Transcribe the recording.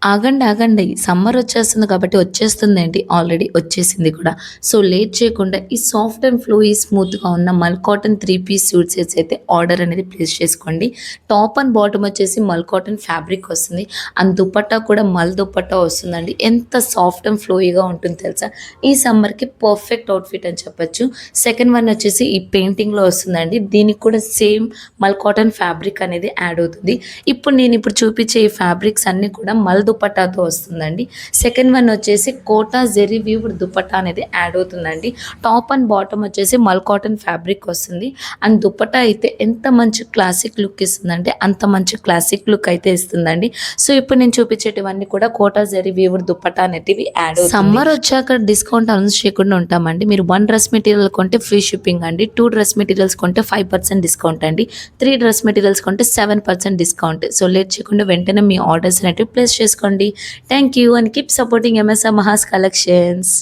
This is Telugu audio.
ఆగండి. ఆగండి. సమ్మర్ వచ్చేస్తుంది కాబట్టి వచ్చేస్తుందేంటి ఆల్రెడీ వచ్చేసింది కూడా. సో, లేట్ చేయకుండా ఈ సాఫ్ట్ అండ్ ఫ్లోయీ స్మూత్‌గా ఉన్న మల్ కాటన్ 3 పీస్ సూట్ సెట్స్ అయితే ఆర్డర్ అనేది ప్లేస్ చేసుకోండి. టాప్ అండ్ బాటమ్ వచ్చేసి మల్ కాటన్ ఫ్యాబ్రిక్ వస్తుంది. అండ్ దుపట్టా కూడా మల్ దుపట్టా వస్తుందండి. ఎంత సాఫ్ట్ అండ్ ఫ్లోయీగా ఉంటుంది తెలుసా? ఈ సమ్మర్‌కి పర్ఫెక్ట్ అవుట్‌ఫిట్ అని చెప్పొచ్చు. సెకండ్ వన్ వచ్చేసి ఈ పెయింటింగ్‌లో వస్తుందండి. దీనికి కూడా సేమ్ మల్ కాటన్ ఫ్యాబ్రిక్ అనేది యాడ్ అవుతుంది. ఇప్పుడు చూపించే ఈ ఫ్యాబ్రిక్స్ అన్నీ కూడా మల్ దుపట్టాతో వస్తుందండి. సెకండ్ వన్ వచ్చేసి కోటా జెరీ వీవ్డ్ దుపట్టా అనేది యాడ్ అవుతుందండి. టాప్ అండ్ బాటమ్ వచ్చేసి మల్ కాటన్ ఫ్యాబ్రిక్ వస్తుంది. అండ్ దుపట్టా అయితే ఎంత మంచి క్లాసిక్ లుక్ ఇస్తుందంటే అంత మంచి క్లాసిక్ లుక్ అయితే ఇస్తుందండి. సో, ఇప్పుడు నేను చూపించేటివన్నీ కూడా కోటా జెరీ వీవ్డ్ దుపట్టా అనేటివి యాడ్ అవుతుంది. సమ్మర్ వచ్చాక డిస్కౌంట్ అనౌన్స్ చేయకుండా ఉంటామండి. మీరు 1 డ్రెస్ మెటీరియల్ కొంటే ఫ్రీ షిప్పింగ్ అండి. 2 డ్రెస్ మెటీరియల్స్ కొంటే 5% డిస్కౌంట్ అండి. 3 డ్రెస్ మెటీరియల్స్ కొంటే 7% డిస్కౌంట్. సో, లేట్ చేయకుండా వెంటనే మీ ఆర్డర్స్ అనేటివి ప్లేస్ చేసుకోండి. Thank you and keep supporting MSR Maha's collections.